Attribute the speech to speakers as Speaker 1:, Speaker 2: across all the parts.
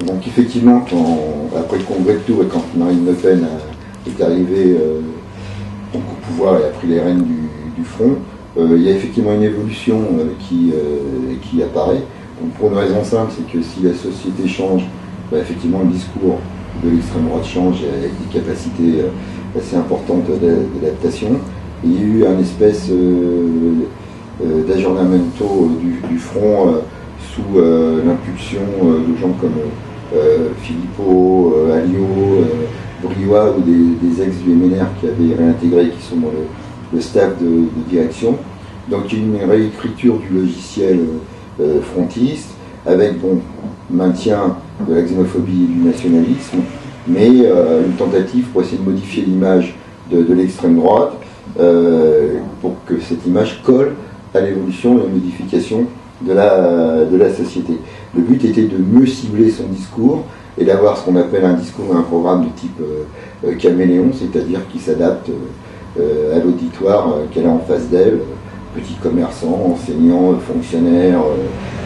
Speaker 1: Donc effectivement, après le congrès de Tours et quand Marine Le Pen est arrivée au pouvoir et a pris les rênes du front, il y a effectivement une évolution qui apparaît. Donc pour une raison simple, c'est que si la société change, effectivement le discours de l'extrême droite change avec des capacités assez importantes d'adaptation. Il y a eu un espèce d'aggiornamento du front sous l'impulsion de gens comme Philippot, Alliot, Briouat ou des ex du MNR qui avaient réintégré, qui sont dans le staff de direction. Donc il y a une réécriture du logiciel frontiste avec maintien de la xénophobie et du nationalisme, mais une tentative pour essayer de modifier l'image de l'extrême droite pour que cette image colle à l'évolution et à la modification de la société. Le but était de mieux cibler son discours et d'avoir ce qu'on appelle un discours, un programme de type caméléon, c'est-à-dire qui s'adapte à l'auditoire qu'elle a en face d'elle, petits commerçants, enseignants, fonctionnaires,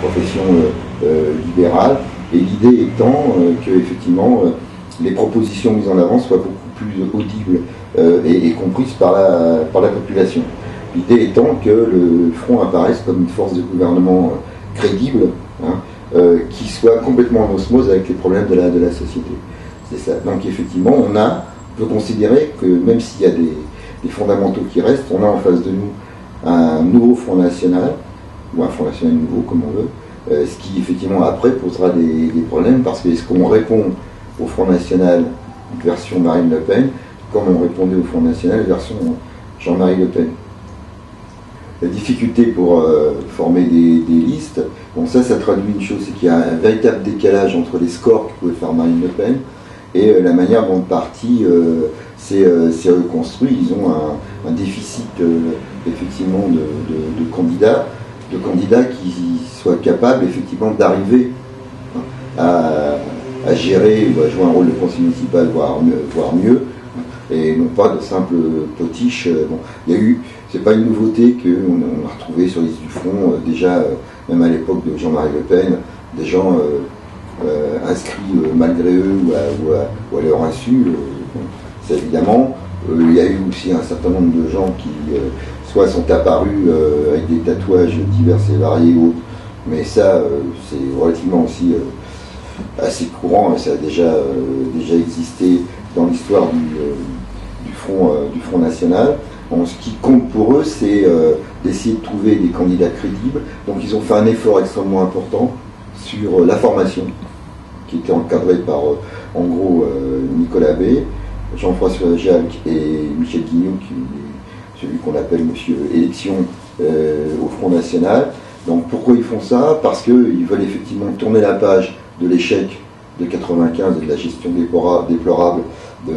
Speaker 1: professions libérales, et l'idée étant que effectivement les propositions mises en avant soient beaucoup plus audibles et comprises par la population. L'idée étant que le front apparaisse comme une force de gouvernement crédible, qui soit complètement en osmose avec les problèmes de la société. C'est ça. Donc effectivement, on peut considérer que même s'il y a des fondamentaux qui restent, on a en face de nous un nouveau Front National, ou un Front National nouveau, comme on veut, ce qui effectivement après posera des problèmes, parce que est-ce qu'on répond au Front National version Marine Le Pen, comme on répondait au Front National version Jean-Marie Le Pen. La difficulté pour former des listes, ça traduit une chose, c'est qu'il y a un véritable décalage entre les scores que pouvait faire Marine Le Pen et la manière dont le parti s'est reconstruit. Ils ont un déficit effectivement de candidats qui soient capables effectivement d'arriver à gérer ou à jouer un rôle de conseil municipal, voire mieux, et non pas de simples potiches. Il y a eu, c'est pas une nouveauté qu'on a retrouvé sur les listes du front, déjà même à l'époque de Jean-Marie Le Pen, des gens inscrits malgré eux ou à leur insu. C'est évidemment, il y a eu aussi un certain nombre de gens qui soit sont apparus avec des tatouages divers et variés ou autres, mais ça c'est relativement aussi assez courant, et ça a déjà existé dans l'histoire du Front National. Ce qui compte pour eux, c'est d'essayer de trouver des candidats crédibles. Donc ils ont fait un effort extrêmement important sur la formation, qui était encadrée par, en gros, Nicolas B, Jean-François Jalc et Michel Guignot, qui est celui qu'on appelle Monsieur Élection au Front National. Donc pourquoi ils font ça? Parce qu'ils veulent effectivement tourner la page de l'échec de 95 et de la gestion déplorable de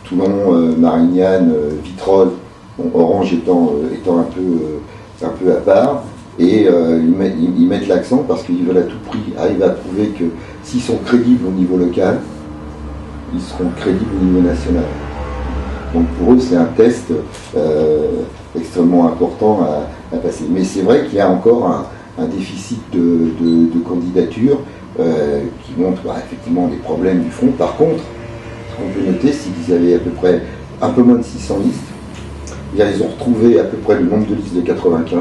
Speaker 1: Toulon, Marignane, Vitrolles, Orange étant un peu à part, et ils mettent l'accent parce qu'ils veulent à tout prix arriver à prouver que s'ils sont crédibles au niveau local, ils seront crédibles au niveau national. Donc pour eux, c'est un test extrêmement important à passer. Mais c'est vrai qu'il y a encore un déficit de candidature qui montre effectivement les problèmes du front. Par contre, ce qu'on peut noter, c'est qu'ils avaient à peu près un peu moins de 600 listes. Ils ont retrouvé à peu près le nombre de listes de 95.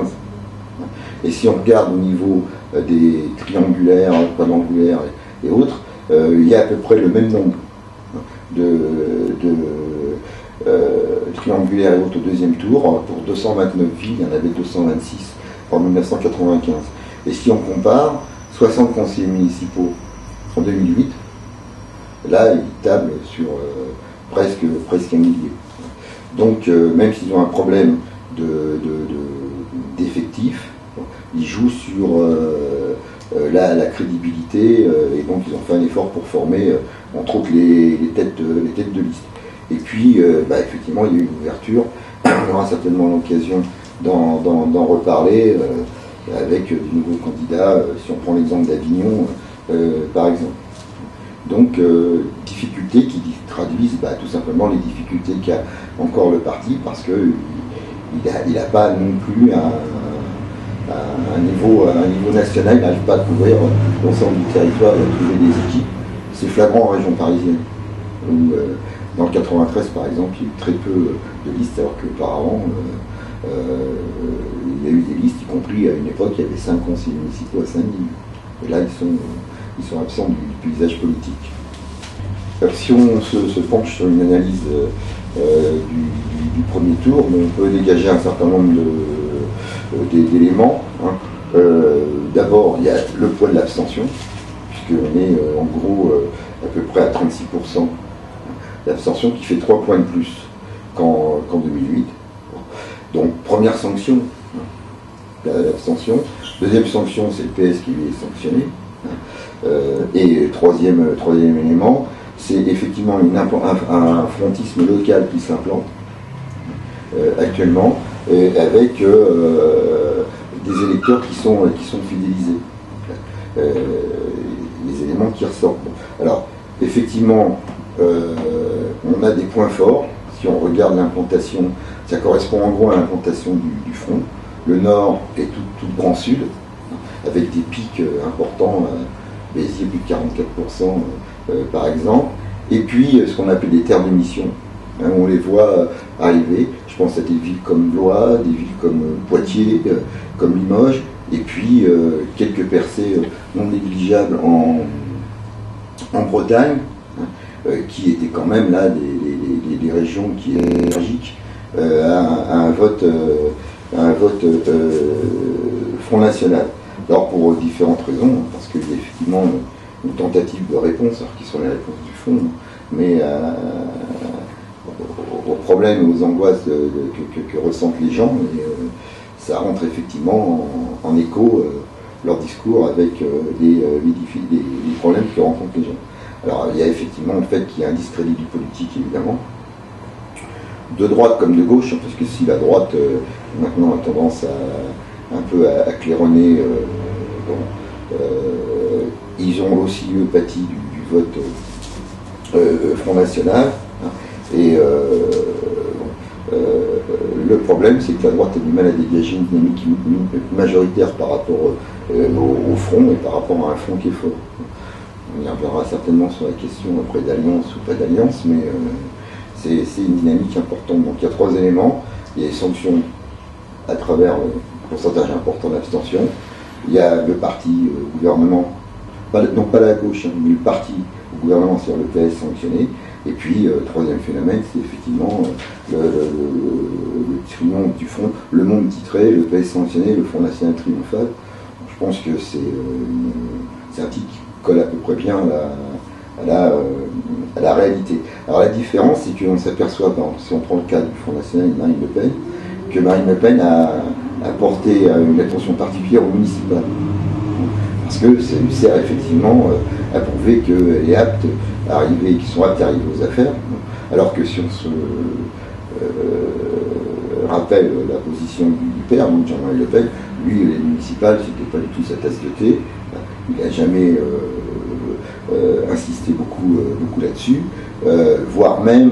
Speaker 1: Et si on regarde au niveau des triangulaires, quadrangulaires et autres, il y a à peu près le même nombre de triangulaires et autres au deuxième tour. Pour 229 villes, il y en avait 226 en 1995. Et si on compare, 60 conseillers municipaux en 2008, là, ils tablent sur presque un millier. Donc, même s'ils ont un problème d'effectifs, ils jouent sur la crédibilité, et donc ils ont fait un effort pour former, entre autres, les têtes de liste. Et puis, effectivement, il y a eu une ouverture. On aura certainement l'occasion d'en reparler avec de nouveaux candidats, si on prend l'exemple d'Avignon, par exemple. Donc, difficultés qui traduisent tout simplement les difficultés qu'a encore le parti, parce qu'il n'a pas non plus à un niveau national, il n'arrive pas à couvrir l'ensemble du territoire et à trouver des équipes. C'est flagrant en région parisienne, où dans le 93 par exemple, il y a eu très peu de listes, alors qu'auparavant, il y a eu des listes, y compris à une époque, il y avait 5 conseillers municipaux à Saint-Denis. Et là, ils sont absents du paysage politique. Alors, si on se penche sur une analyse du premier tour, on peut dégager un certain nombre d'éléments. Hein. D'abord, il y a le poids de l'abstention, puisqu'on est en gros à peu près à 36% d'abstention, qui fait 3 points de plus qu'en 2008. Donc, première sanction, l'abstention. Deuxième sanction, c'est le PS qui lui est sanctionné. Et troisième élément, c'est effectivement un frontisme local qui s'implante actuellement, avec des électeurs qui sont fidélisés. Les éléments qui ressortent. Alors, effectivement, on a des points forts. Si on regarde l'implantation, ça correspond en gros à l'implantation du front. Le nord est tout le Grand Sud, avec des pics importants, Béziers plus de 44% par exemple. Et puis ce qu'on appelle des terres d'émission, hein, on les voit arriver. Je pense à des villes comme Blois, des villes comme Poitiers, comme Limoges, et puis quelques percées non négligeables en Bretagne, hein, qui étaient quand même là des régions qui étaient énergiques à un vote Front National. Alors pour différentes raisons, parce qu'il y a effectivement une tentative de réponse, alors qui sont les réponses du fond, mais aux problèmes, aux angoisses que ressentent les gens, et ça rentre effectivement en écho leur discours avec les problèmes que rencontrent les gens. Alors il y a effectivement le fait qu'il y a un discrédit du politique, évidemment, de droite comme de gauche, parce que si la droite maintenant a tendance un peu à claironner, ils ont aussi pâti du vote Front National, hein, et le problème, c'est que la droite a du mal à dégager une dynamique majoritaire par rapport au front et par rapport à un front qui est fort. On y reviendra certainement sur la question après d'alliance ou pas d'alliance, mais c'est une dynamique importante. Donc il y a 3 éléments. Il y a les sanctions à travers un pourcentage important d'abstention. Il y a le parti au gouvernement, donc pas la gauche, hein, mais le parti au gouvernement, c'est-à-dire le PS sanctionné. Et puis, troisième phénomène, c'est effectivement le triomphe du front, le monde titré, le PS sanctionné, le Front National triomphal. Je pense que c'est un titre qui colle à peu près bien à la réalité. Alors la différence, c'est qu'on s'aperçoit, si on prend le cas du Front National et de Marine Le Pen, que Marine Le Pen a porté une attention particulière au municipal. Parce que ça lui sert effectivement à prouver qu'elle est apte à arriver, qu'ils sont aptes à arriver aux affaires. Alors que si on se rappelle la position du père, donc Jean-Marie Le Pen, lui, les municipales, c'était pas du tout sa tasse de thé. Il n'a jamais insisté beaucoup là-dessus, voire même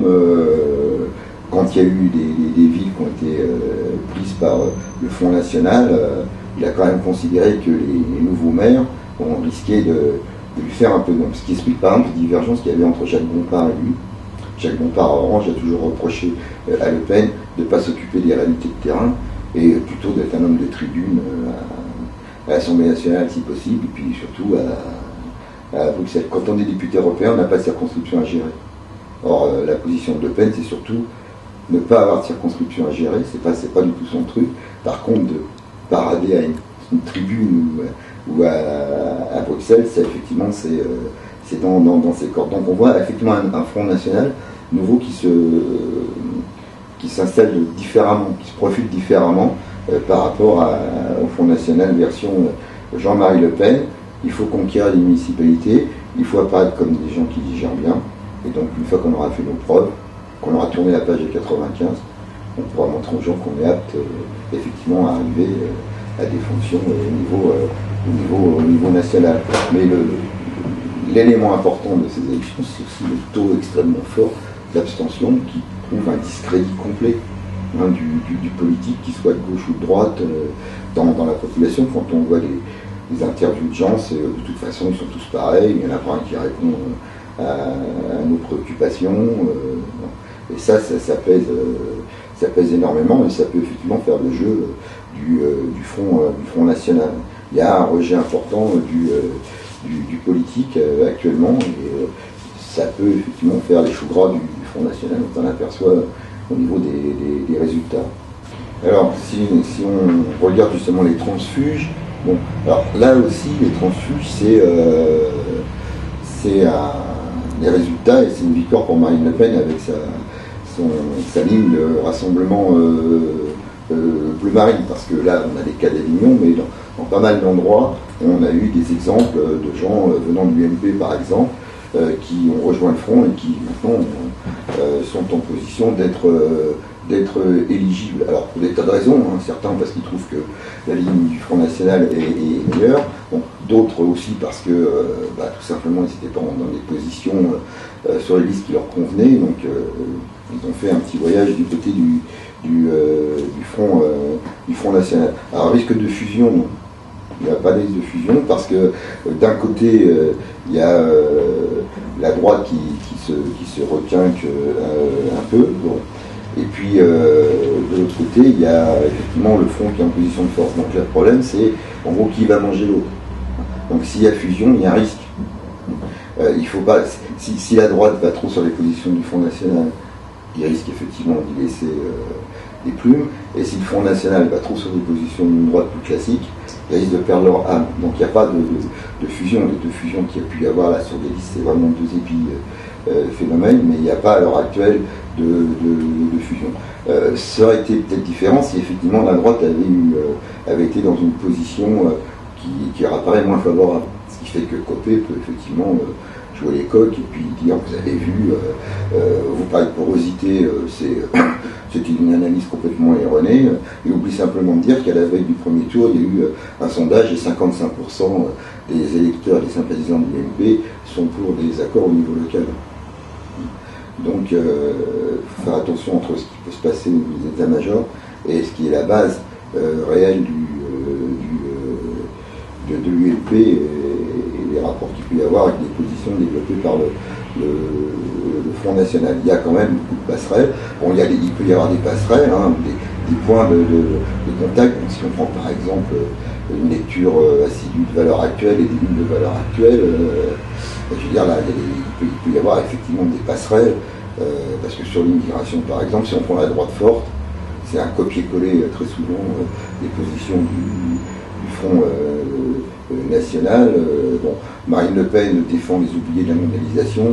Speaker 1: quand il y a eu des villes qui ont été prises par le Front National, il a quand même considéré que les nouveaux maires ont risqué de lui faire un peu d'ombre. Ce qui explique par exemple les divergences qu'il y avait entre Jacques Bompard et lui. Jacques Bompard, en revanche, a toujours reproché à Le Pen de ne pas s'occuper des réalités de terrain et plutôt d'être un homme de tribune à l'Assemblée nationale si possible, et puis surtout à Bruxelles. Quand on est député européen, on n'a pas de circonscription à gérer. Or, la position de Le Pen, c'est surtout ne pas avoir de circonscription à gérer, c'est pas du tout son truc. Par contre, de parader à une tribune ou à Bruxelles, ça effectivement c'est dans ses cordes. Donc on voit effectivement un Front National nouveau qui s'installe différemment, qui se profile différemment par rapport au Front National version Jean-Marie Le Pen. Il faut conquérir les municipalités, il faut apparaître comme des gens qui digèrent bien, et donc une fois qu'on aura fait nos preuves, qu'on aura tourné la page de 95, on pourra montrer aux gens qu'on est apte effectivement à arriver à des fonctions au niveau national. Mais l'élément important de ces élections, c'est aussi le taux extrêmement fort d'abstention qui prouve un discrédit complet du politique, qu'il soit de gauche ou de droite, dans la population. Quand on voit les interviews de gens, de toute façon ils sont tous pareils, il n'y en a pas un qui répond à nos préoccupations, et ça pèse énormément, et ça peut effectivement faire le jeu du Front National. Il y a un rejet important du politique actuellement, et ça peut effectivement faire les choux gras du Front National, on s'en aperçoit au niveau des résultats. Alors, si on regarde justement les transfuges, bon, alors là aussi, les transfuges, c'est les résultats, et c'est une victoire pour Marine Le Pen avec sa ligne de rassemblement bleu marine, parce que là, on a des cas d'Avignon, mais dans pas mal d'endroits, on a eu des exemples de gens venant de l'UMP, par exemple, qui ont rejoint le front et qui maintenant sont en position d'être éligibles. Alors pour des tas de raisons, certains parce qu'ils trouvent que la ligne du Front National est meilleure, bon, d'autres aussi parce que tout simplement ils n'étaient pas dans des positions sur les listes qui leur convenaient, donc ils ont fait un petit voyage du côté du Front National. Alors risque de fusion, non. Il n'y a pas de risque de fusion parce que d'un côté il y a la droite qui se requinque un peu, bon. Et puis de l'autre côté il y a effectivement le front qui est en position de force. Donc le problème c'est en gros qui va manger l'autre. Donc s'il y a fusion, il y a un risque. Il faut pas, si la droite va trop sur les positions du Front National, il risque effectivement d'y laisser des plumes, et si le Front National va trop sur des positions d'une droite plus classique, ils risquent de perdre leur âme. Donc il n'y a pas de fusion. Les deux fusions qu'il y a pu y avoir là sur des listes, c'est vraiment deux phénomènes, mais il n'y a pas à l'heure actuelle de fusion. Ça aurait été peut-être différent si effectivement la droite avait été dans une position qui apparaît moins favorable. Ce qui fait que Copé peut effectivement jouer les coqs et puis dire vous avez vu, vous parlez de porosité, c'était une analyse complètement erronée. Il oublie simplement de dire qu'à la veille du premier tour, il y a eu un sondage et 55% des électeurs et des sympathisants de l'UMP sont pour des accords au niveau local. Donc, il faut faire attention entre ce qui peut se passer au niveau des états-majors et ce qui est la base réelle de l'UMP et les rapports qu'il peut y avoir avec des positions développées par le Front National. Il y a quand même beaucoup de passerelles. Bon, il peut y avoir des passerelles, des points de contact. Donc, si on prend par exemple une lecture assidue de valeurs actuelles et des lignes de valeurs actuelles, je veux dire, là, il peut y avoir effectivement des passerelles, parce que sur l'immigration, par exemple, si on prend la droite forte, c'est un copier-coller très souvent des positions du Front National. Bon, Marine Le Pen défend les oubliés de la mondialisation,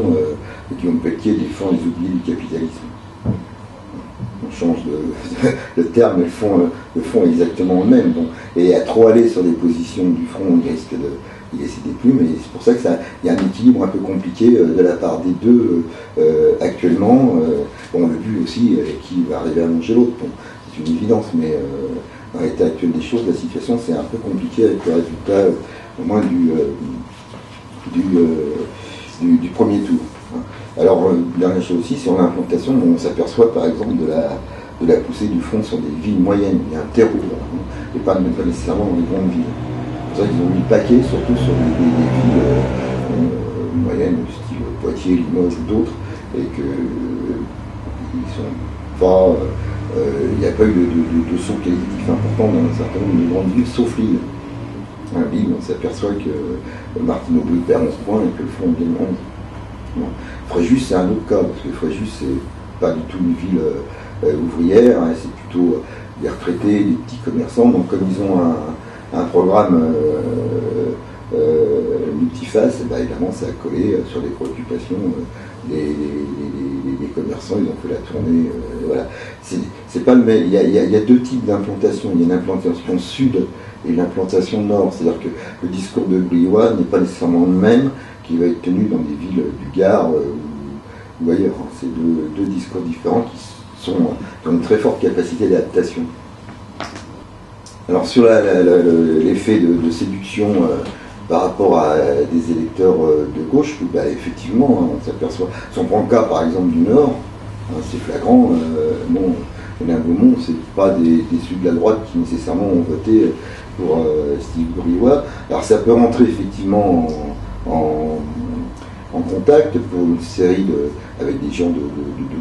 Speaker 1: et Guillaume Pelletier défend les oubliés du capitalisme. On change de terme, mais le fond est exactement le même. Donc, et à trop aller sur des positions du front, il risque d'y laisser des plumes, et c'est pour ça qu'il y a un équilibre un peu compliqué de la part des deux actuellement. Bon, le but aussi, qui va arriver à manger l'autre. Bon, c'est une évidence, mais dans l'état actuel des choses, la situation c'est un peu compliqué avec le résultat au moins du premier tour. Alors, dernière chose aussi, sur l'implantation, on s'aperçoit par exemple de la poussée du front sur des villes moyennes. Il y a un terreau, et pas nécessairement dans les grandes villes. C'est pour ça qu'ils ont mis le paquet, surtout sur des villes moyennes, style Poitiers, Limoges ou d'autres, et qu'ils sont pas. Il n'y a pas eu de saut qualitatif important dans un certain nombre de grandes villes, sauf Lille. Lille, on s'aperçoit que Martine Aubry perd 11 points et que le front gagne 11. Bon. Fréjus, c'est un autre cas, parce que Fréjus, c'est pas du tout une ville ouvrière, c'est plutôt des retraités, des petits commerçants. Donc, comme ils ont un programme multiface, évidemment, ça a collé sur les préoccupations des commerçants. Ils ont fait la tournée. Voilà. C'est pas le même. Il y a deux types d'implantation. Il y a une implantation sud et l'implantation nord. C'est-à-dire que le discours de Briouat n'est pas nécessairement le même qui va être tenu dans des villes du Gard ou ailleurs. C'est deux discours différents qui ont une très forte capacité d'adaptation. Alors sur l'effet de séduction par rapport à des électeurs de gauche, effectivement, on s'aperçoit. Si on prend le cas par exemple du Nord, c'est flagrant. Alain Beaumont, c'est pas des issus de la droite qui nécessairement ont voté pour Steve Briouat. Alors ça peut rentrer effectivement en contact pour une série avec des gens de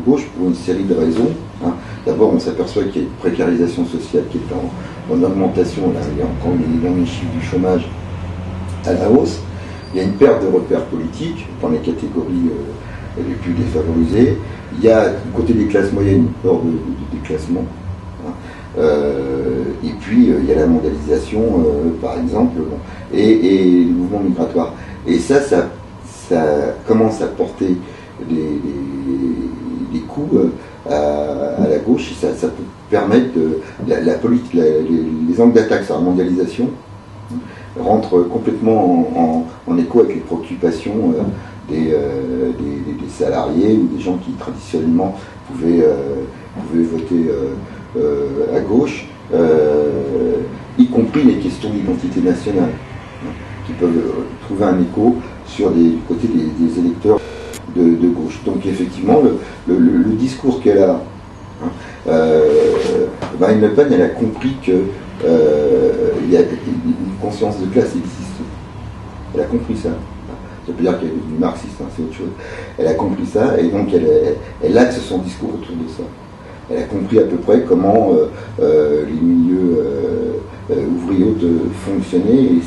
Speaker 1: gauche pour une série de raisons. Hein. D'abord, on s'aperçoit qu'il y a une précarisation sociale qui est en augmentation. Là, il y a encore les chiffres du chômage à la hausse. Il y a une perte de repères politiques dans les catégories les plus défavorisées. Il y a, du côté des classes moyennes, une peur de déclassement. Hein. Et puis, il y a la mondialisation, par exemple, et le mouvement migratoire. Et ça commence à porter des coups à la gauche, et ça peut permettre les angles d'attaque sur la mondialisation rentrent complètement en écho avec les préoccupations des salariés ou des gens qui traditionnellement pouvaient voter à gauche, y compris les questions d'identité nationale, qui peuvent trouver un écho du côté des électeurs de gauche. Donc effectivement, le discours qu'elle a, Marine Le Pen, elle a compris que il y a une conscience de classe existe. Elle a compris ça. Ça veut dire qu'elle est devenue marxiste, hein, c'est autre chose. Elle a compris ça et donc elle axe son discours autour de ça. Elle a compris à peu près comment les milieux ouvriers fonctionnaient et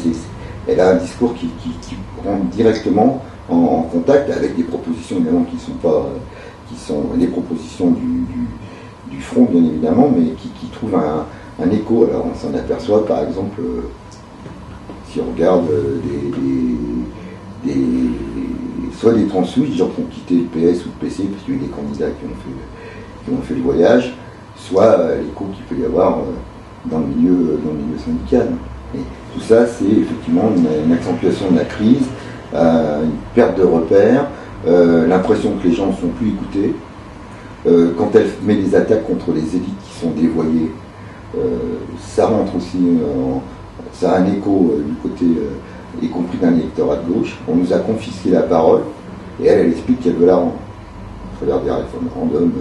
Speaker 1: elle a un discours qui rentre directement en contact avec des propositions évidemment qui sont les propositions du front bien évidemment, mais qui trouvent un écho. Alors on s'en aperçoit par exemple si on regarde soit des transfuges, des gens qui ont quitté le PS ou le PC parce qu'il y a eu des candidats qui ont fait le voyage, soit l'écho qu'il peut y avoir dans le milieu syndical. Et tout ça, c'est effectivement une accentuation de la crise, une perte de repères, l'impression que les gens ne sont plus écoutés. Quand elle met des attaques contre les élites qui sont dévoyées, ça rentre aussi, ça a un écho du côté, y compris d'un électorat de gauche. On nous a confisqué la parole, et elle explique qu'elle veut la rendre. Il faut faire des référendums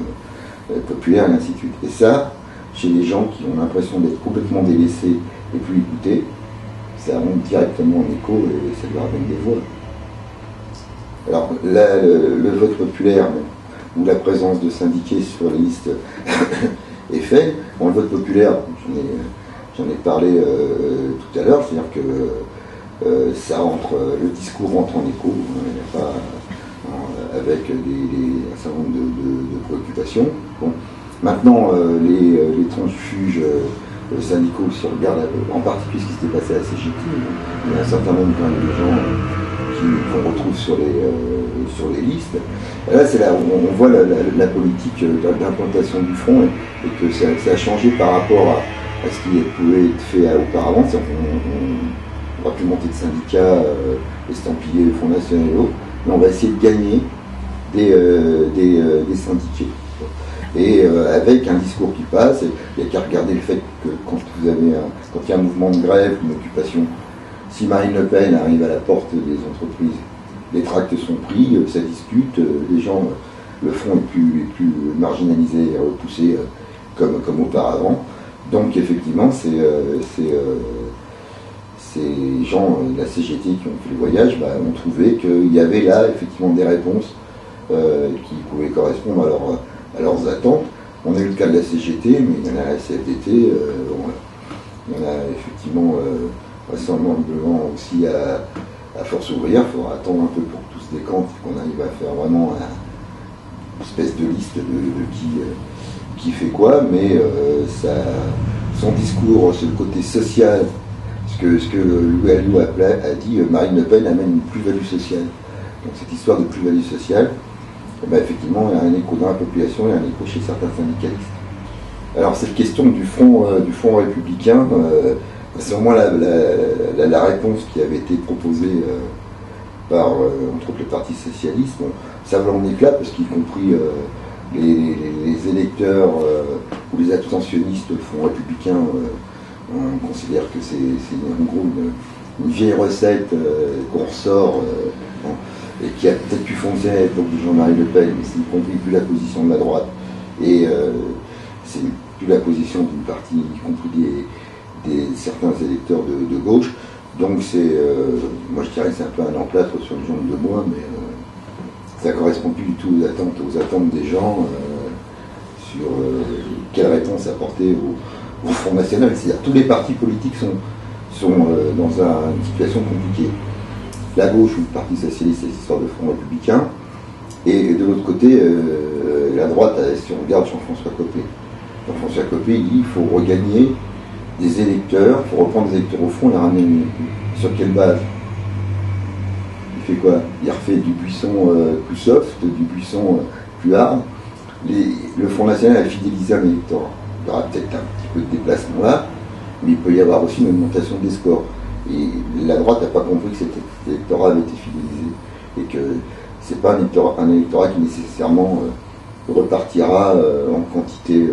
Speaker 1: populaires et ainsi de suite. Et ça, chez les gens qui ont l'impression d'être complètement délaissés et plus écoutés, ça rentre directement en écho et ça leur donne des voix. Alors là, le vote populaire, où la présence de syndiqués sur les listes est faite. Bon, le vote populaire, j'en ai parlé tout à l'heure, c'est-à-dire que ça rentre, le discours rentre en écho, hein, il n'y a pas avec un certain nombre de préoccupations. Bon. Maintenant, les transfuges syndicaux, si on regarde en particulier ce qui s'était passé à la CGT, il y a un certain nombre de gens qu'on retrouve sur les listes. Là, c'est là où on voit la politique d'implantation du front et que ça a changé par rapport à ce qui pouvait être fait auparavant. On va plus monter de syndicats estampillés, Front National et autres, mais on va essayer de gagner des syndiqués. Et avec un discours qui passe, il n'y a qu'à regarder le fait que quand il y a un mouvement de grève, une occupation, si Marine Le Pen arrive à la porte des entreprises, les tracts sont pris, ça discute, les gens, le front est plus marginalisé et repoussé comme auparavant. Donc effectivement, ces gens de la CGT qui ont fait le voyage ont trouvé qu'il y avait là effectivement des réponses qui pouvaient correspondre à leurs attentes. On a eu le cas de la CGT, mais il y en a à la CFDT, il y en a effectivement vraisemblablement aussi à Force ouvrière. Il faudra attendre un peu pour que tout se décante, qu'on arrive à faire vraiment une espèce de liste de qui fait quoi, mais son discours sur le côté social, ce que Louis Alliot a dit, Marine Le Pen amène une plus-value sociale. Donc cette histoire de plus-value sociale, effectivement, il y a un écho dans la population et un écho chez certains syndicalistes. Alors cette question du front républicain, c'est au moins la réponse qui avait été proposée par, entre autres, le Parti socialiste. Bon, ça vole en éclat parce qu'y compris les électeurs ou les abstentionnistes du front républicain, on considère que c'est en gros une vieille recette qu'on ressort et qui a peut-être pu fonctionner à l'époque de Jean-Marie Le Pen, mais c'est y compris plus la position de la droite. Et c'est plus la position d'une partie, y compris certains électeurs de gauche. Donc moi je dirais que c'est un peu un emplâtre sur une jambe de bois, mais ça ne correspond plus du tout aux attentes des gens sur quelle réponse apporter au Front National. C'est-à-dire tous les partis politiques sont dans une situation compliquée. La gauche, ou le Parti Socialiste, c'est l'histoire de Front Républicain, et de l'autre côté, la droite, si on regarde Jean-François Copé. Jean-François Copé, il dit qu'il faut regagner des électeurs, il faut reprendre des électeurs au fond et les ramener sur quelle base? Il fait quoi? Il refait du Buisson plus soft, du Buisson plus hard. Le Front National a fidélisé un électorat. Il y aura peut-être un petit peu de déplacement là, mais il peut y avoir aussi une augmentation des scores. Et la droite n'a pas compris que cet électorat avait été fidélisé et que c'est pas un électorat qui nécessairement repartira en quantité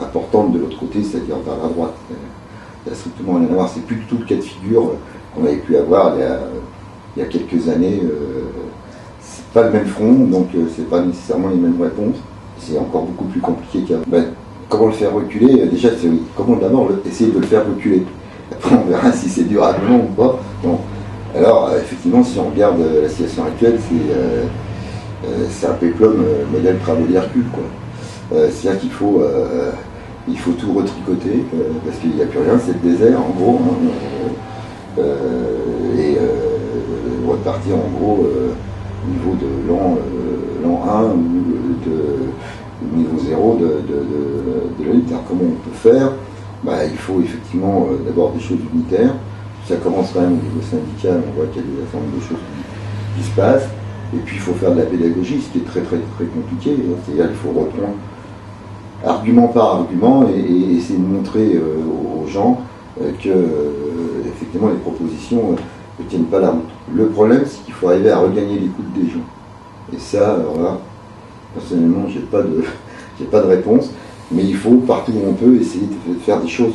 Speaker 1: importante de l'autre côté, c'est-à-dire vers la droite. Il y a strictement rien à voir. C'est plus du tout le cas de figure qu'on avait pu avoir il y a quelques années. C'est pas le même front, donc c'est pas nécessairement les mêmes réponses. C'est encore beaucoup plus compliqué qu'avant. Comment le faire reculer? Déjà, c'est comment d'abord essayer de le faire reculer. Après, on verra si c'est durablement ou pas. Bon. Alors, effectivement, si on regarde la situation actuelle, c'est un péplum modèle travaux d'Hercule, quoi. C'est-à-dire qu'il faut tout retricoter, parce qu'il n'y a plus rien, c'est le désert, en gros. Hein, et repartir, en gros, au niveau de l'an 1 ou niveau 0 de la lutte. Alors, comment on peut faire? Il faut effectivement d'abord des choses unitaires. Ça commence quand même au niveau syndical, on voit qu'il y a des certain nombre de choses qui se passent. Et puis il faut faire de la pédagogie, ce qui est très très très compliqué. C'est-à-dire qu'il faut reprendre argument par argument et essayer de montrer aux gens que effectivement les propositions ne tiennent pas la route. Le problème, c'est qu'il faut arriver à regagner l'écoute des gens. Et ça, alors là, personnellement, j'ai pas de réponse. Mais il faut, partout où on peut, essayer de faire des choses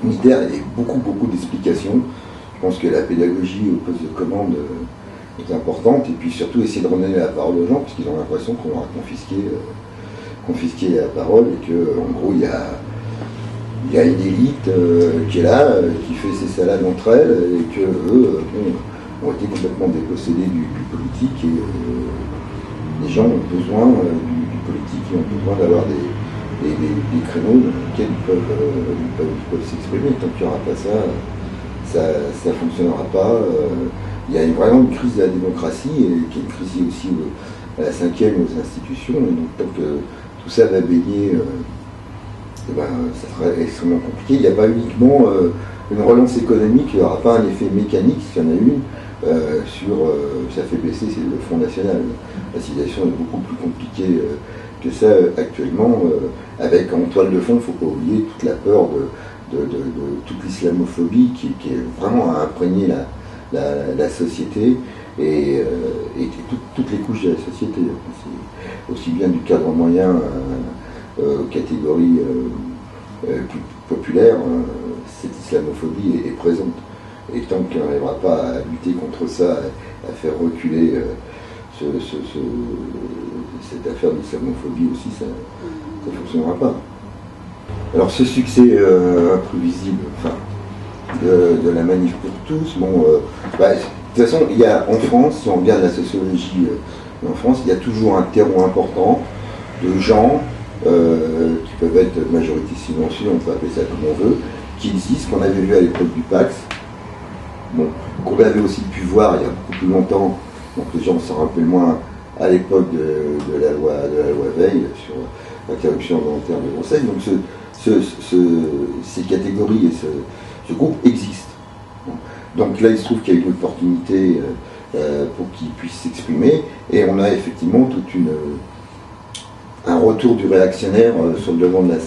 Speaker 1: unitaires et beaucoup d'explications. Je pense que la pédagogie au poste de commande est importante, et puis surtout essayer de redonner la parole aux gens, parce qu'ils ont l'impression qu'on leur a confisqué la parole, et qu'en gros, il y a une élite qui est là, qui fait ses salades entre elles, et qu'eux ont été complètement dépossédés du politique, et les gens ont besoin du politique, et ont besoin d'avoir des créneaux dans lesquels ils peuvent s'exprimer. Tant qu'il n'y aura pas ça ne fonctionnera pas. Il y a vraiment une crise de la démocratie, et qui est une crise aussi à la 5e aux institutions. Et donc tant que tout ça va baigner, ça sera extrêmement compliqué. Il n'y a pas uniquement une relance économique, il n'y aura pas un effet mécanique, s'il y en a une, ça fait baisser le Front National. La situation est beaucoup plus compliquée que ça actuellement, avec en toile de fond, il ne faut pas oublier toute la peur de toute l'islamophobie qui est vraiment à imprégner la société et toutes les couches de la société, aussi bien du cadre moyen aux catégories plus populaires. Cette islamophobie est présente, et tant qu'on n'arrivera pas à lutter contre ça, à faire reculer cette affaire d'islamophobie aussi, ça ne fonctionnera pas. Alors ce succès imprévisible de la manif pour tous, de toute façon, il y a en France, si on regarde la sociologie en France, il y a toujours un terreau important de gens qui peuvent être de majorité silencieuse, on peut appeler ça comme on veut, qui existent, qu'on avait vu à l'époque du Pax, qu'on avait aussi pu voir il y a beaucoup plus longtemps, donc les gens s'en rappellent moins, à l'époque de la loi Veil sur l'interruption volontaire de grossesse. Donc ces catégories et ce groupe existent. Donc là, il se trouve qu'il y a une opportunité pour qu'ils puissent s'exprimer, et on a effectivement un retour du réactionnaire sur le devant de la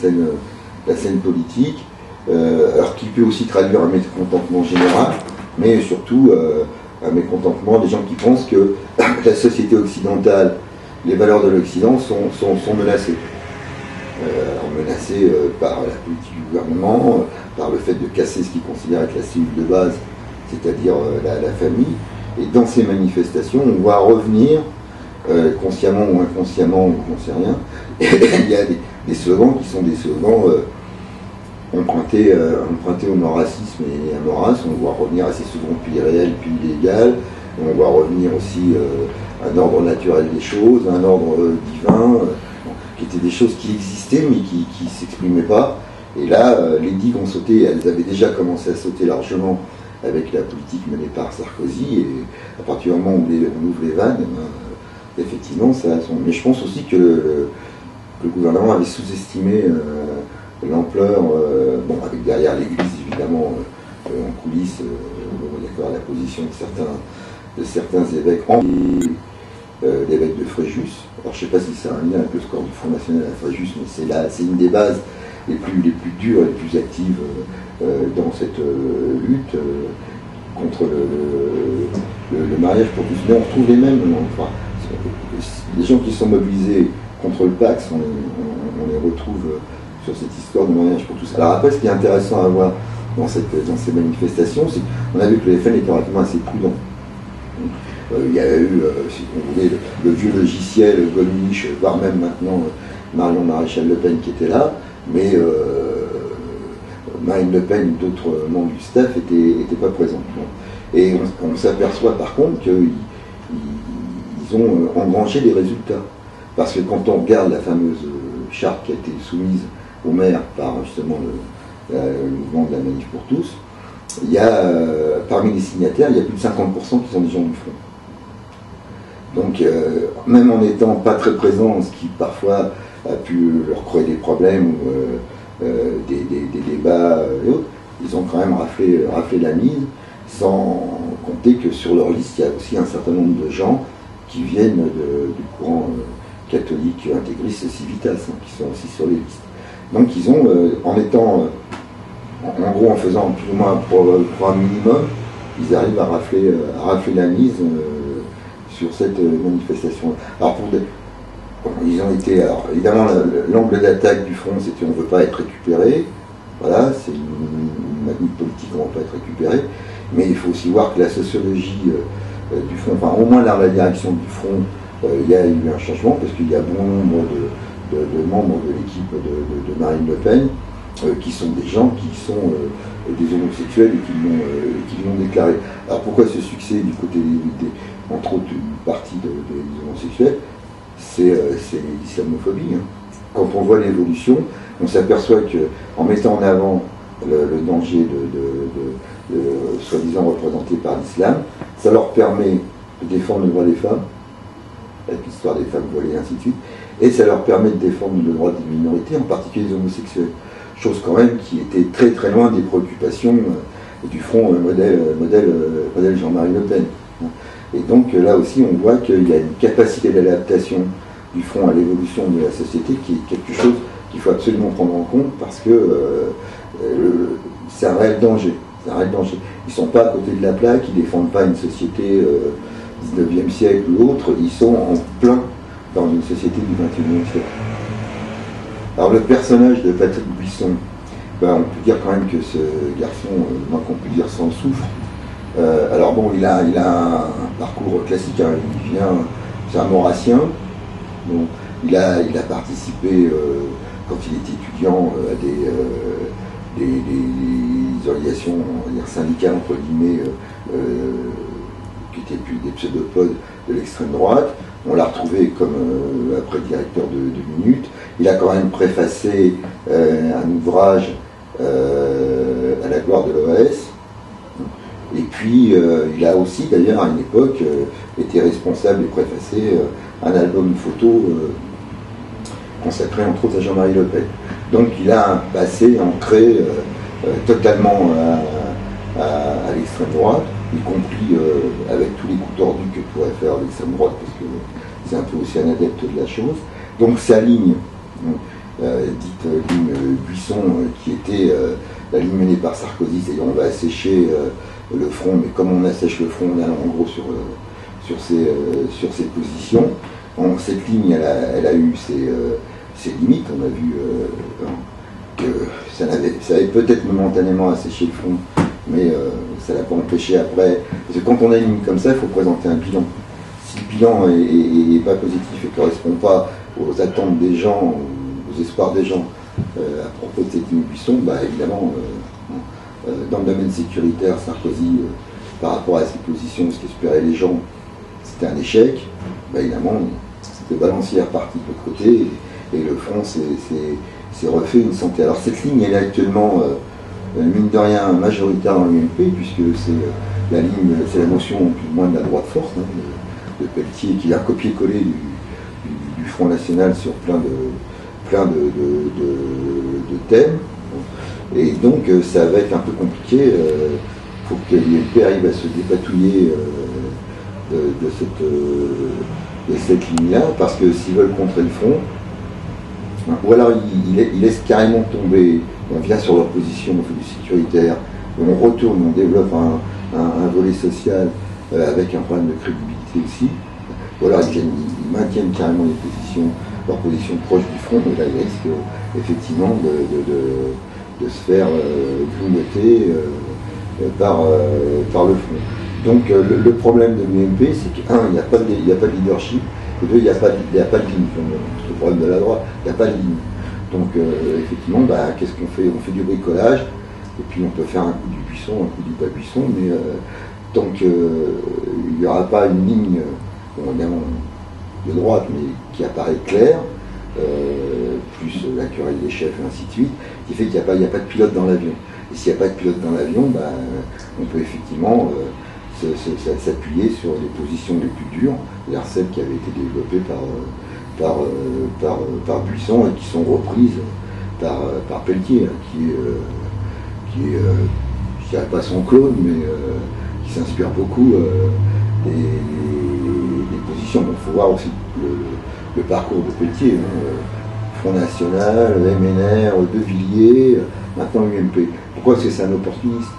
Speaker 1: scène politique, alors qui peut aussi traduire un mécontentement général, mais surtout un mécontentement des gens qui pensent que la société occidentale, les valeurs de l'Occident sont menacées. Menacées par la politique du gouvernement, par le fait de casser ce qu'ils considèrent être la cellule de base, c'est-à-dire la famille. Et dans ces manifestations, on voit revenir, consciemment ou inconsciemment, on ne sait rien, il y a des slogans qui sont des slogans empruntés au nord-racisme et à Maurras. On voit revenir assez souvent puis réel, puis illégal. On voit revenir aussi un ordre naturel des choses, un ordre divin, qui étaient des choses qui existaient mais qui ne s'exprimaient pas. Et là, les digues ont sauté, elles avaient déjà commencé à sauter largement avec la politique menée par Sarkozy, et à partir du moment où on ouvre les vannes, effectivement, ça a son... Mais je pense aussi que le gouvernement avait sous-estimé l'ampleur, bon, avec derrière l'Église, évidemment, en coulisses, d'accord, la position de certains évêques, l'évêque de Fréjus. Alors je ne sais pas si ça a un lien avec le score du Front National à Fréjus, mais c'est une des bases les plus dures et les plus actives dans cette lutte contre le mariage pour tous. Mais on retrouve les mêmes, enfin, les gens qui sont mobilisés contre le Pax, on les retrouve sur cette histoire de mariage pour tous. Alors après, ce qui est intéressant à voir dans ces manifestations, c'est qu'on a vu que le FN était relativement assez prudent. Il y a eu, si vous voulez, le vieux logiciel Gollnisch, voire même maintenant Marion Maréchal Le Pen qui était là, mais Marine Le Pen ou d'autres membres du staff n'étaient pas présents. Et on s'aperçoit par contre qu'ils ont engrangé des résultats. Parce que quand on regarde la fameuse charte qui a été soumise au maire par justement le mouvement de la Manif pour tous, il y a, parmi les signataires, il y a plus de 50% qui sont des gens du Front. Donc, même en n'étant pas très présents, ce qui parfois a pu leur créer des problèmes ou des débats et autres, ils ont quand même raflé la mise, sans compter que sur leur liste, il y a aussi un certain nombre de gens qui viennent du courant catholique intégriste Civitas, qui sont aussi sur les listes. Donc, ils ont, en gros, en faisant plus ou moins un programme minimum, ils arrivent à rafler la mise sur cette manifestation. Alors, ils ont été... Alors, évidemment, l'angle d'attaque du Front, c'était on ne veut pas être récupéré. Voilà, c'est une magnifique politique, on ne veut pas être récupéré. Mais il faut aussi voir que la sociologie du Front, enfin, au moins dans la direction du Front, il y a eu un changement, parce qu'il y a bon nombre de membres de l'équipe de Marine Le Pen qui sont des gens qui sont des homosexuels et qui l'ont déclaré. Alors pourquoi ce succès du côté entre autres une partie des homosexuels, c'est l'islamophobie. Quand on voit l'évolution, on s'aperçoit qu'en mettant en avant le danger de soi-disant représenté par l'islam, ça leur permet de défendre le droit des femmes, avec l'histoire des femmes voilées et ainsi de suite, et ça leur permet de défendre le droit des minorités, en particulier les homosexuels. Chose quand même qui était très très loin des préoccupations du Front modèle Jean-Marie Le Pen. Et donc là aussi on voit qu'il y a une capacité d'adaptation du Front à l'évolution de la société qui est quelque chose qu'il faut absolument prendre en compte parce que c'est un réel danger. Ils ne sont pas à côté de la plaque, ils ne défendent pas une société 19e siècle ou autre, ils sont en plein dans une société du 21e siècle. Alors le personnage de Patrick Buisson, on peut dire quand même que ce garçon, moins qu'on peut dire, s'en souffre. Alors bon, il a un parcours classique, hein, c'est un maurassien. Bon, il a participé, quand il était étudiant, à des organisations, on va dire, syndicales, entre guillemets, qui étaient plus des pseudopodes de l'extrême droite. On l'a retrouvé comme après directeur de Minute. Il a quand même préfacé un ouvrage à la gloire de l'OAS. Et puis, il a aussi, d'ailleurs, à une époque, été responsable et préfacé un album photo consacré, entre autres, à Jean-Marie Le Pen. Donc, il a un passé ancré totalement à l'extrême droite, y compris avec tous les coups tordus que pourrait faire l'extrême droite, parce que c'est un peu aussi un adepte de la chose. Donc, sa ligne, dite ligne Buisson, qui était la ligne menée par Sarkozy, c'est-à-dire on va assécher le front, mais comme on assèche le front, on est en gros sur ses positions. Donc, cette ligne, elle a eu ses limites. On a vu que ça avait peut-être momentanément asséché le front, mais ça ne l'a pas empêché après. Parce que quand on a une ligne comme ça, il faut présenter un bilan. Si le bilan n'est pas positif et ne correspond pas aux attentes des gens, aux aux espoirs des gens à propos de cette ligne Buisson, évidemment, dans le domaine sécuritaire, Sarkozy, par rapport à ses positions, ce qu'espéraient les gens, c'était un échec. Évidemment, c'était balancier reparti de l'autre côté, et le front s'est refait une santé. Alors cette ligne, elle est actuellement, mine de rien, majoritaire dans l'UMP, puisque c'est la ligne, c'est la motion plus ou moins de la droite force, de Pelletier, qui a copié-collé du Front National sur plein de thèmes. Et donc ça va être un peu compliqué. Il faut que l'UMP arrive à se dépatouiller de cette ligne-là, parce que s'ils veulent contrer le front, ou alors ils laissent carrément tomber, on vient sur leur position, on fait du sécuritaire, on retourne, on développe un volet social avec un problème de crédibilité aussi, ou alors ils maintiennent carrément leur position proche du front, mais là ils risquent effectivement de se faire grignoter par le front. Donc le problème de l'UMP, c'est qu'un, il n'y a pas de leadership, et deux, il n'y a pas de ligne. C'est le problème de la droite, il n'y a pas de ligne. Donc effectivement, qu'est-ce qu'on fait? On fait du bricolage, et puis on peut faire un coup du buisson, un coup du pas buisson, mais tant qu'il n'y aura pas une ligne, évidemment, de droite, mais qui apparaît claire, plus la querelle des chefs et ainsi de suite, qui fait qu'il n'y a pas de pilote dans l'avion. Et s'il n'y a pas de pilote dans l'avion, on peut effectivement s'appuyer sur les positions les plus dures, c'est-à-dire celles qui avaient été développées par Buisson et qui sont reprises par Pelletier, qui est je dirais pas son clone, mais qui s'inspire beaucoup des positions. Il faut voir aussi le parcours de Pelletier, Front National, MNR, De Villiers, maintenant UMP. Pourquoi? Parce que c'est un opportuniste.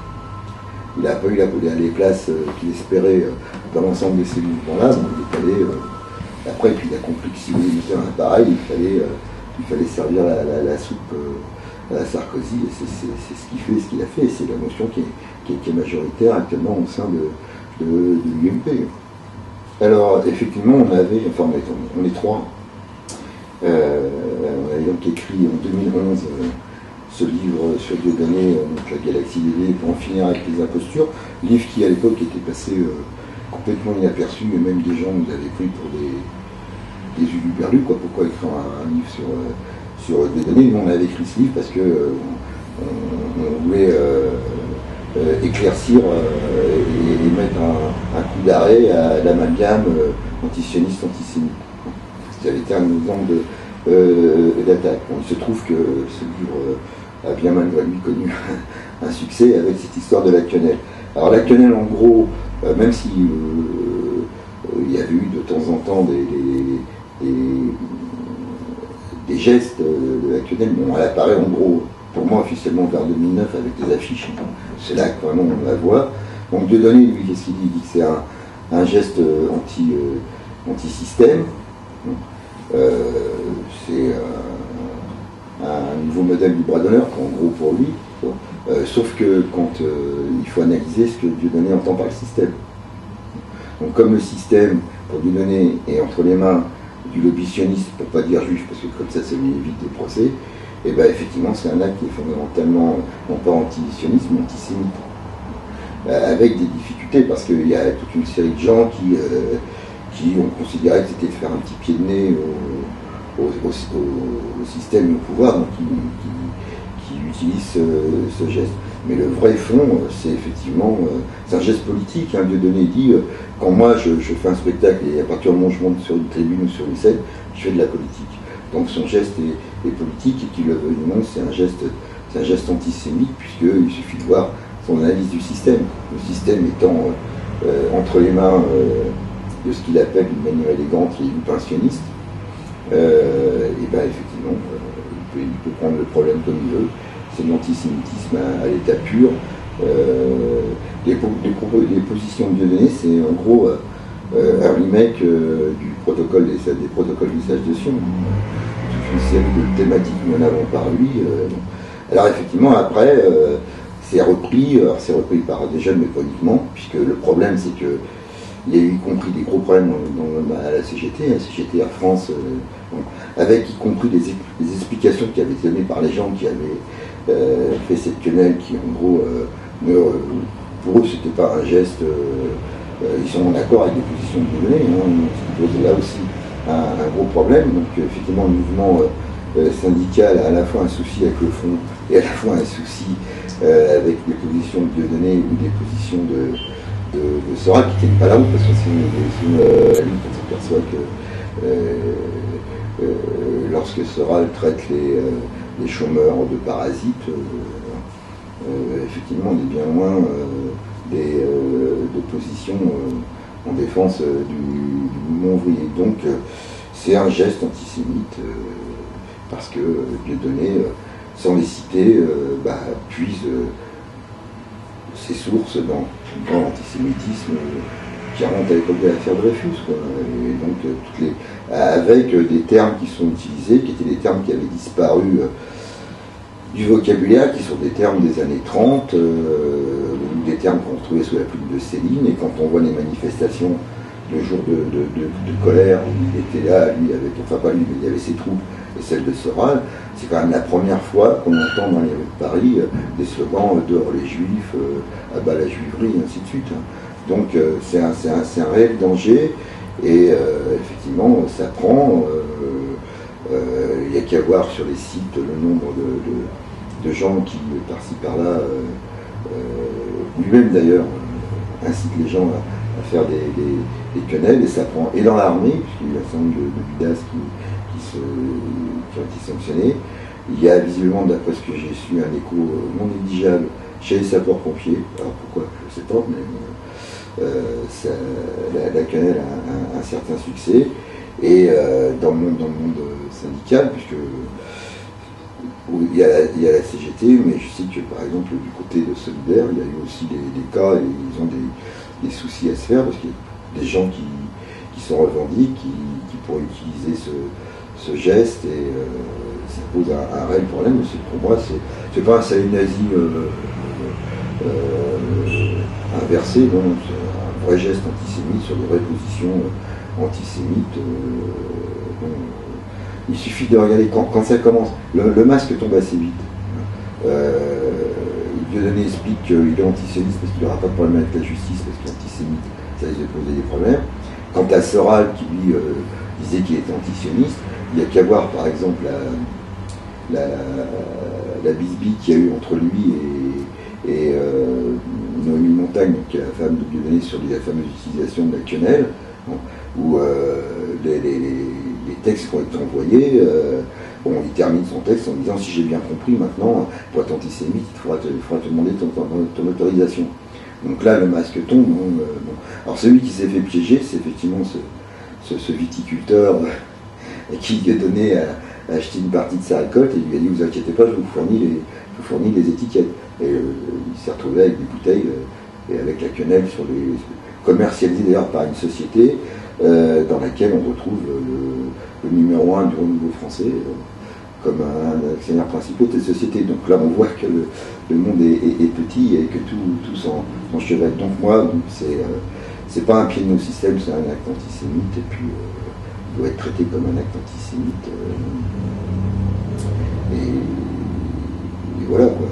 Speaker 1: Il n'a pas eu les places qu'il espérait dans l'ensemble de ces mouvements-là, donc il est allé. Après, puis il a compris que si vous voulez faire un pareil, il fallait servir la soupe à Sarkozy, et c'est ce qu'il a fait, c'est la motion qui est majoritaire actuellement au sein de l'UMP. Alors, effectivement, on est trois. On avait donc écrit en 2011 ce livre sur Dieudonné, donc La Galaxie des Dés, pour en finir avec les impostures, livre qui à l'époque était passé complètement inaperçu, et même des gens nous avaient pris pour des uluberlus, quoi. Pourquoi écrire un livre sur Dieudonné? Nous on avait écrit ce livre parce que on voulait éclaircir et mettre un coup d'arrêt à l'amalgame antisioniste, antisémite. Ça avait été un exemple d'attaque. Bon, il se trouve que ce livre a bien malgré lui connu un succès avec cette histoire de la quenelle. Alors la quenelle, en gros, même si il y avait eu de temps en temps des gestes de la quenelle, bon, elle apparaît en gros, pour moi officiellement vers 2009 avec des affiches, c'est là que vraiment on la voit. Donc Dieudonné, lui, qu'est-ce qu'il dit? Il dit que c'est un geste anti-système. C'est un nouveau modèle du bras d'honneur, en gros pour lui, sauf que quand il faut analyser ce que Dieudonné entend par le système. Donc comme le système, pour Dieudonné, est entre les mains du lobby sioniste, pour ne pas dire juif, parce que comme ça lui évite des procès, et bien effectivement c'est un acte qui est fondamentalement, non pas anti-sioniste, mais antisémite. Avec des difficultés, parce qu'il y a toute une série de gens qui ont considéré que c'était de faire un petit pied de nez au système et au pouvoir, donc qui utilisent ce geste. Mais le vrai fond, c'est effectivement, c'est un geste politique. Dieudonné dit, quand moi je fais un spectacle et à partir du moment où je monte sur une tribune ou sur une scène, je fais de la politique. Donc son geste est politique, et qu'il le veuille ou non, c'est un geste antisémite, puisqu'il suffit de voir son analyse du système. Le système étant entre les mains de ce qu'il appelle d'une manière élégante les pensionnistes, et bien effectivement, il peut prendre le problème comme il veut. C'est l'antisémitisme à l'état pur. Les positions de Dieudonné, c'est en gros un remake du protocole des protocoles du Sage de Sion. Toute une série de thématiques mis en avant par lui. Alors effectivement, après, c'est repris par des jeunes, mais pas uniquement, puisque le problème c'est que il y a eu y compris des gros problèmes à la CGT Air France, bon, avec y compris des explications qui avaient été données par les gens qui avaient fait cette quenelle, qui en gros, pour eux, c'était pas un geste, ils sont en accord avec les positions de Dieudonné, ce qui pose là aussi un gros problème. Donc effectivement, le mouvement syndical a à la fois un souci avec le fond et à la fois un souci avec des positions de Dieudonné ou des positions de Soral qui ne tiennent pas la route, parce que c'est la lutte, on s'aperçoit que lorsque Soral traite les chômeurs de parasites, effectivement on est bien loin de positions en défense du mouvement ouvrier. Donc c'est un geste antisémite parce que Dieudonné, sans les citer, puise ses sources dans l'antisémitisme qui remonte à l'époque de l'affaire Dreyfus, quoi. Et donc avec des termes qui sont utilisés, qui étaient des termes qui avaient disparu du vocabulaire, qui sont des termes des années 30, ou des termes qu'on retrouvait sous la plume de Céline. Et quand on voit les manifestations le jour de colère, où il était là, lui, enfin pas lui, mais il y avait ses troupes et celles de Soral, c'est quand même la première fois qu'on entend dans les rues de Paris des slogans dehors les juifs, à bas la juiverie, et ainsi de suite. Donc c'est un réel danger, et effectivement ça prend. Il n'y a qu'à voir sur les sites le nombre de gens qui, par-ci par-là, lui-même d'ailleurs, incite les gens à faire des quenelles, et ça prend. Et dans l'armée, puisqu'il y a un certain nombre de bidas qui ont été sanctionnés, il y a visiblement, d'après ce que j'ai su, un écho non négligeable chez les sapeurs-pompiers. Alors pourquoi, je ne sais pas, mais la quenelle a un certain succès. Et dans le monde syndical, puisque il y a la CGT, mais je sais que par exemple du côté de Solidaire, il y a eu aussi des cas, et ils ont des soucis à se faire, parce qu'il y a des gens qui sont revendiqués, qui pourraient utiliser ce geste, et ça pose un réel problème. Pour moi, c'est pas un salut nazi inversé, non, c'est un vrai geste antisémite sur des vraies positions antisémites. Il suffit de regarder quand ça commence. Le masque tombe assez vite. Dieudonné explique qu'il est antisémite parce qu'il n'aura pas de problème avec la justice, parce qu'il est antisémite, ça risque de poser des problèmes. Quant à Soral, qui lui disait qu'il était antisioniste, il n'y a qu'à voir par exemple la bisbille qu'il y a eu entre lui et Noémie Montagne, qui est la femme de Dieudonné, sur la fameuse utilisation de la quenelle, où les textes qui ont été envoyés, il termine son texte en disant: si j'ai bien compris, maintenant, pour être antisémite, il faudra te demander ton autorisation. Donc là, le masque tombe. Bon. Alors celui qui s'est fait piéger, c'est effectivement ce viticulteur qui lui a donné à acheter une partie de sa récolte, et il lui a dit: vous inquiétez pas, je vous fournis les étiquettes. Et il s'est retrouvé avec des bouteilles et avec la quenelle commercialisée d'ailleurs par une société dans laquelle on retrouve le numéro 1 du renouveau français comme un actionnaire principal de cette société. Donc là, on voit que le monde est petit et que tout s'enchevêtre. Donc moi, c'est pas un pied de nos systèmes, c'est un acte antisémite, et puis il doit être traité comme un acte antisémite. Et voilà, quoi.